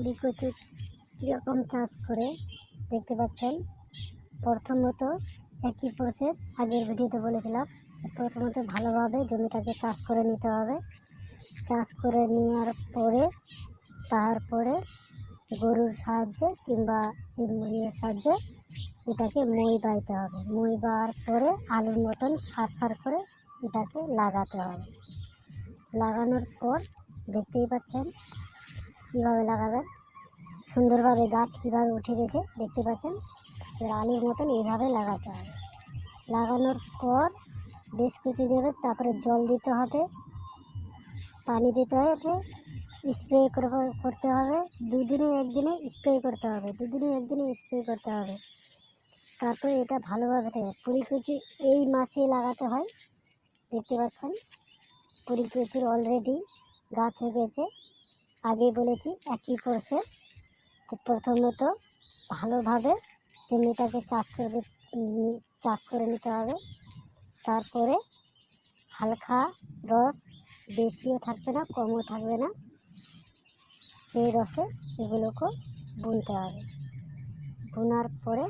পুরি কচু কীরকম চাষ করে দেখতে পাচ্ছেন। প্রথমত একই প্রসেস আগের ভিডিওতে বলেছিলাম যে প্রথমত ভালোভাবে জমিটাকে চাষ করে নিতে হবে। চাষ করে নেওয়ার পরে তারপরে গরুর সাহায্যে কিংবা মুরগির সাহায্যে এটাকে মই বাইতে হবে। মই বাওয়ার পরে আলুর মতন সার করে এটাকে লাগাতে হবে। লাগানোর পর দেখতেই পাচ্ছেন কীভাবে লাগাবেন, সুন্দরভাবে গাছ কীভাবে উঠে গেছে দেখতে পাচ্ছেন। আলুর মতন এইভাবে লাগাতে হবে। লাগানোর পর বেশ কিছু যাবে, তারপরে জল দিতে হবে, পানি দিতে হবে, স্প্রে করতে হবে। দুদিনে একদিনে স্প্রে করতে হবে, স্প্রে করতে হবে। তারপরে এটা ভালোভাবে থাকে। পুরি কচু এই মাসে লাগাতে হয়। দেখতে পাচ্ছেন পুরি কচুর অলরেডি গাছ হয়ে গেছে। আগে বলেছি একই প্রসেস। প্রথমত ভালোভাবে জমিটাকে চাষ করে নিতে হবে। তারপরে হালকা রস, বেশিও থাকবে না কমও থাকবে না, সেই রসে এগুলোকে বুনতে হবে। বোনার পরে